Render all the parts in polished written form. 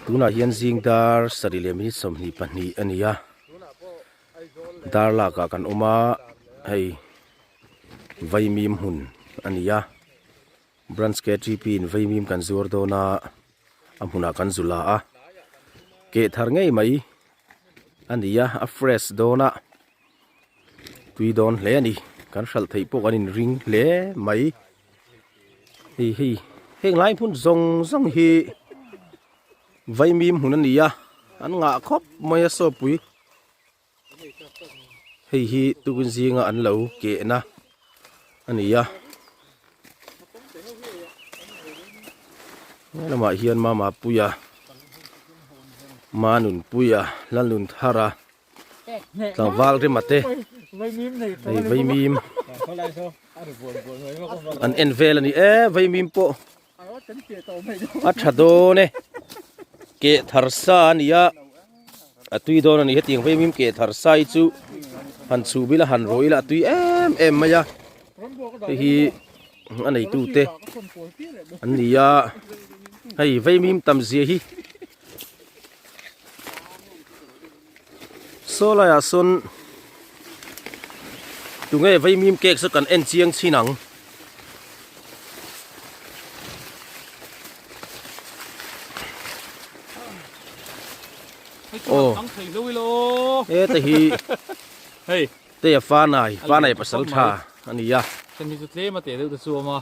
tuna hian zing dar sarile mi somni pani ania Darlak kan oma hei Vaimim hmun ania branch KTP in Vaimim kan zawrh dona amhuna kan zula a ke thar ngei mai ania a fresh dona tui don hle ani kan hral thei pawh kan in ring hle mai hi heng lai phun zong hi Vaimim hmun ania an nga khop mai a so pui hi tukin zinga an lo ke na ania lama hian mama puya manun puya lalun thara tawal ri mate Vaimim an envel ani Vaimim po athado ne ke tharsa ania atui don ani hetiang Vaimim ke tharsai chu han chu bila han roila tui em maya hi anei tu te ania hei Vaimim tam zia hi sola ya son tunge Vaimim kek sa kan en chiang chinang oh te hi hey te ya fa nai pasal tha ania kan mi tle ma te de chu ma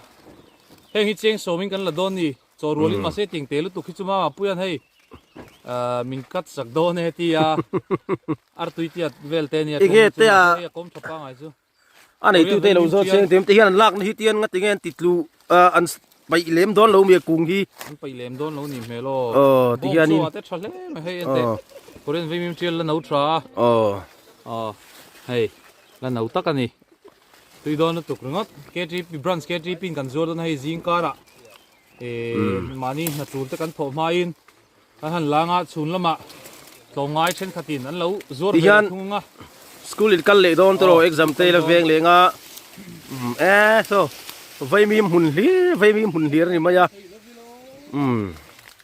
heng hi cheng so min kan la don ni cho rolling ma se ting te lu tu khichuma puyan hei min kat sak do ne ti ya ar tui ti at vel te ni a kom thapa ngai chu anei tu te lo zo cheng tem te hian lak na hi tian nga tingen titlu an pai lem don lo me kung hi pai lem don lo ni me lo ti hian in te thale me hei ente koren Vaimim tiel la no tra hei la no takani tui don tu krungot KTP branch KTP kan zor don hei zing kara mani na tur te kan tho ma in han langa chun lama tlongai chen khatin an lo zor thunga school in kal le don tro exam te la veng lenga so Vaimim hun hlir ni maya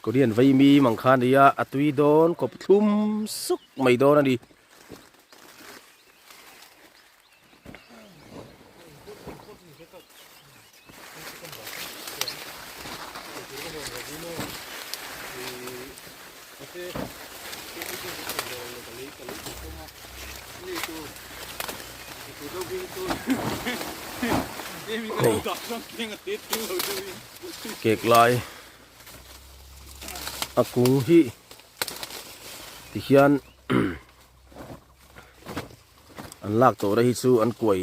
korean Vaimim ang khan dia atui don kop thum suk mai don ani kek lai akung hi ti hian an lak to ra hi chu an koi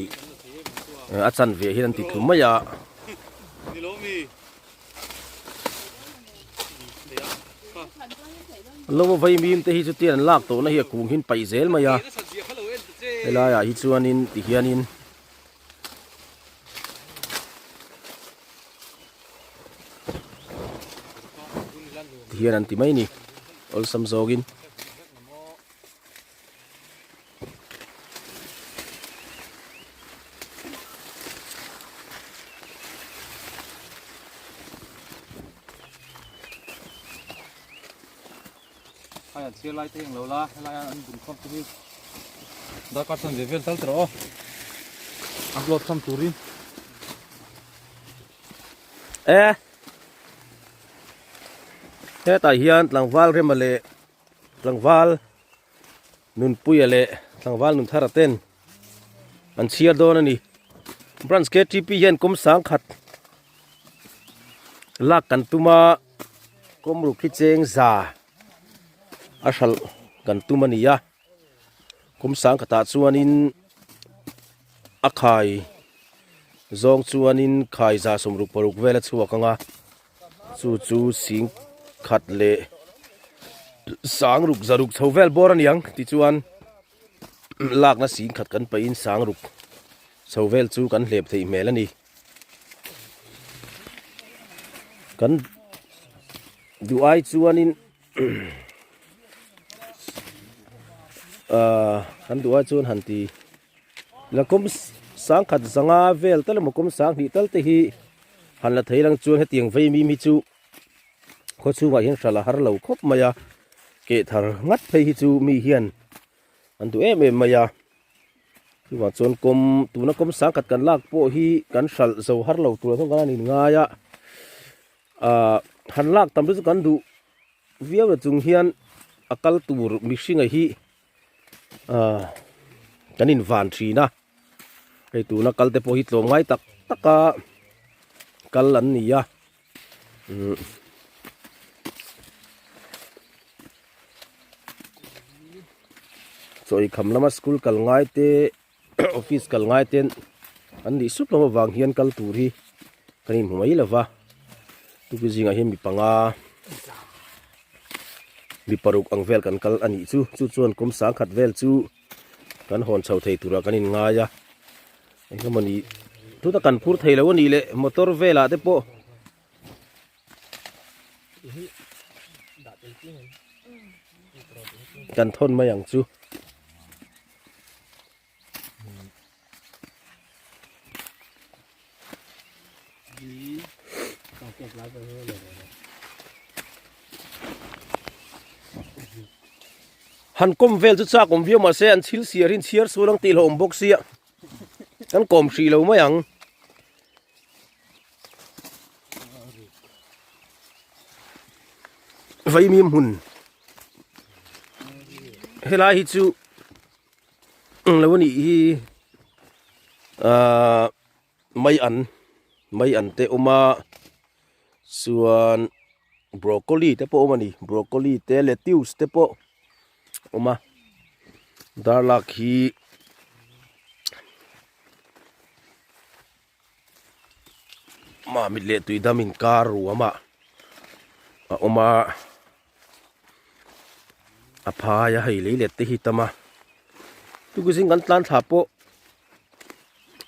a chan ve hi an ti thum maya lo Vaimim te hi chu tian lak to na hi akung hin pai zel maya ela ya hi chuan in ti hian in hian an ti mai ni ol sam zogin ai chia lai te lo la lai an bun khop tu da ka san level tal tro upload sam turin ta hian tlangwal remale tlangwal nun puyale tlangwal nun tharaten an chia don ani branch KTP hian kum sang khat lak kan tuma komru khi cheng za ashal kan tumania kum sang khata chuanin akhai zong chuanin khai za somruk paruk vela chuakanga chu sing khat le sang ruk zaruk thovel boran yang ti chuan lakna sing khat kan pain sang ruk thovel chu kan hlep thei mel ani kan duai chuanin kan duai chuan hanti lakom sang khat zanga vel tal mokom sang hi tal te hi han la theilang chuan hetiang Vaimim hi chu khó chú ngài hiền sala har lâu khóc maya kệ thar ngắt thấy hi chú mi hiền anh tụi em maya chú mà chọn com tụi nó com sáng cắt cần lạc bộ hi cần sal dầu har lâu tụi nó không có nên ngay ya han lạc tâm rất cần đủ viết về chung hiền akal tur mixing ấy hi cái nên van trì na cái tụi nó kal te po hit lo ngay tak taka kal an ni ya rồi kham lama school kal ngai te office kal ngai ten an di sup lama wang hian kal tur hi kanin humai lova tu ki jinga hi mi panga mi paruk ang vel kan kal ani chu chuan kum sang khat vel chu kan hon chho thei tura kanin nga ya ai mani tu ta kan phur thei lo ni le motor vela te po kan thon ma yang chu han kom vel chu cha kom view ma se an thil siarin chiar sulang til hom box sia kan kom hri lo ma yang Vaimim hun helai hi chu lo ni hi mai an te oma suan broccoli te po oma ni broccoli te lettuce te po oma darlak hi ma mi le tui damin karu ama oma apha ya hei leilet te hi tama tu ku sing kan tlan tha po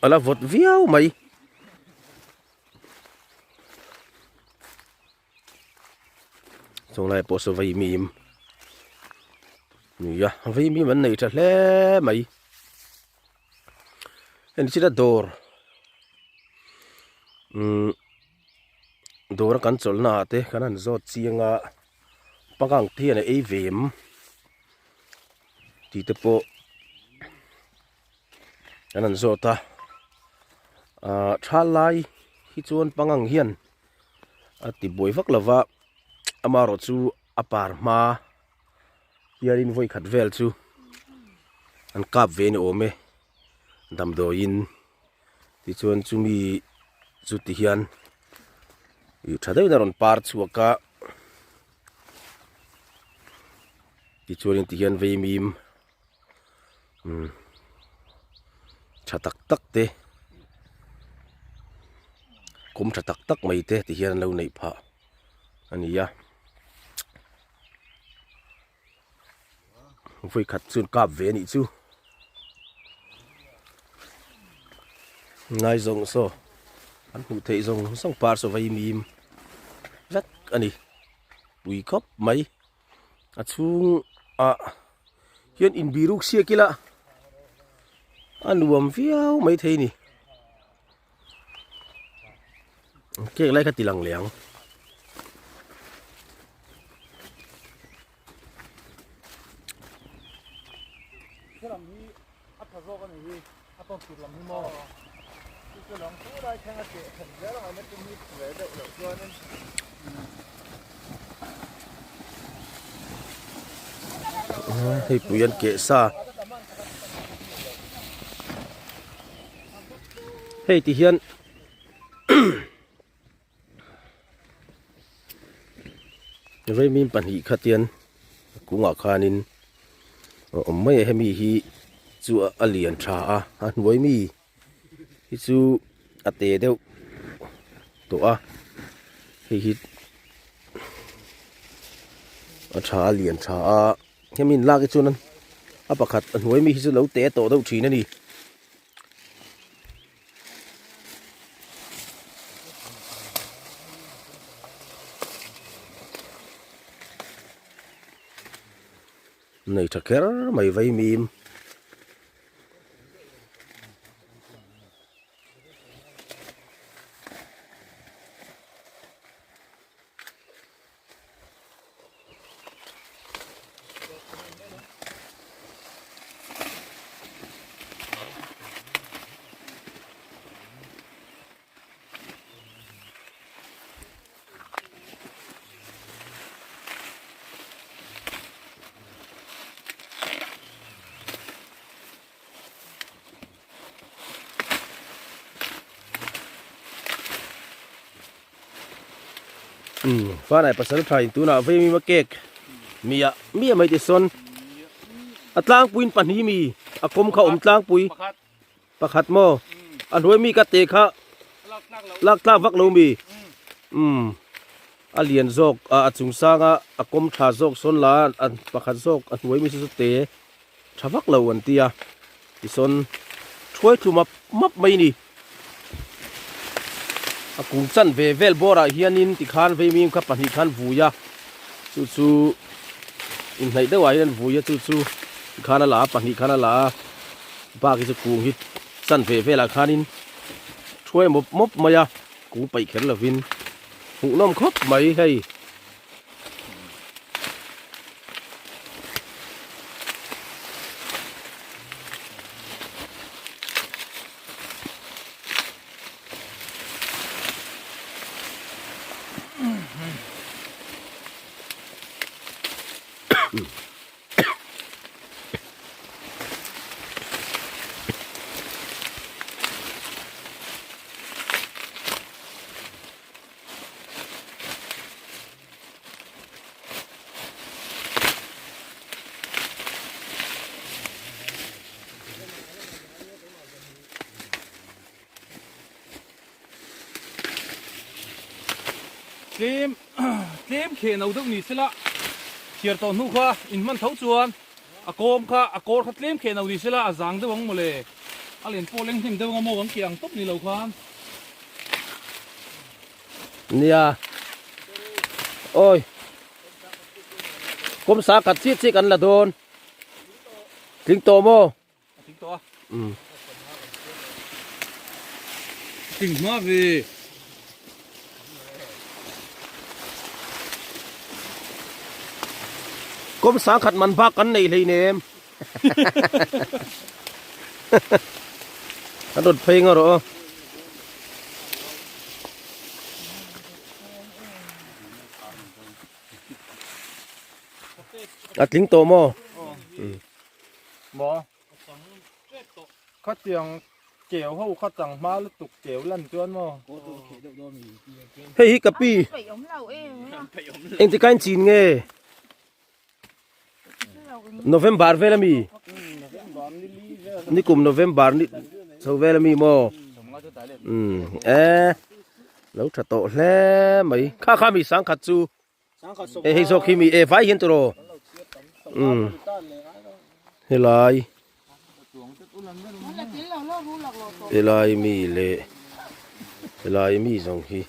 ala vot viau mai song lai po so Vaimim ya Vaimim an nei tha hle mai en chi da dor dor kan chol na te kan an zot chianga pagang thian e vem ti te po kan an zota thalai hi chuan pangang hian ati boi vak lova amaro chu apar ma hiarin voi khat vel chu an kap ve ni ome dam do in ti chuan chu mi chu ti hian i thadeu na ron par chuaka ti chuan ti hian Vaimim thatak tak te kum thatak tak mai te ti hian lo nei pha ania voi khat chun kap ve ni chu ngai zong so an hu thei zong song par so Vaimim vek ani pui khop mai a chung hian in biruk sia kila anuam viau mai thei ni kek lai ka tilang liang lam hi a tha zo kan hi a ton tur lam hi mo cái lòng số đây khang a ke thằng giá là mấy cái mít về đậu đậu cho nên thì bùi ăn kệ xa hey thì hiền với mình bản hỷ khát tiền cũng ngọ khanin mấy em hi chu alien cha anh với mi hi chu ate deu to hi cha alien cha he min la cái chu nan pakhat anh với mi hi chu lo te to deuh thin ani này thật khéo mày Vaimim ฟ้าไหนภาษาไทยตัวน่ะไว้มีมาเก๊กมีไม่ติดซนอัตลางปุยปันนี้มีอากรมเขาตลางปุยประคัดหม้ออันไว้มีกระเตะค่ะลักลาวักเรามีอาเลียนโซกอาจุงสร้างอากรมชาโซกซนลาอันประคัดโซกอันไว้มีสุดเตะชาวักเราอันเตียติซนช่วยถูกมับไม่นี่อากุงจันเวลบอระเฮียนินติขานไว้มีขับปันหิขันฟูยาสู้อินไหนได้ไหวนั่นฟูยาสู้ขานลาปันหิขานลาบ้ากิจกุงฮิตจันเวลาขานินช่วยมบมายากูไปเข็นละวินหูน้ำครบไหมให้เกมเขียนเอาดุนี่สิละเขียนตอนนู้ค่ะอินมันเท่าจวนอากมค่ะอากรขัดเล่มเขียนเอาดิสิละจางเดือดวังมาเลยอาเลียนโปเล้งทิ้งเดือดวังมาวังเกียงตุ๊บนี่เราค่ะเนี่ยโอ้ยกรมสากัดซีกันละโดนถึงโตโมทิ้งตัวทิ้งมาวีกรมสาขัดมันพักกันในเลยเนมกระโดดเพลงเหรอถึงโตโมบ่ข้าเจียงเกี่ยวเขาข้าจังมาแล้วตุกเกี่ยวลั่นจวนมั้งเฮ้ยกะปี้เอ็งจะการจีนไงโนเวมบาร์เวลามีนี่กลุ่มโนเวมบาร์นี่โซเวลามีโมแล้วถ้าโตแล้วไหมข้ามีสังขัดจูเฮ้ยโซคิมีไฟเห็นตัวเฮลัยมีเล่เฮลัยมีสองที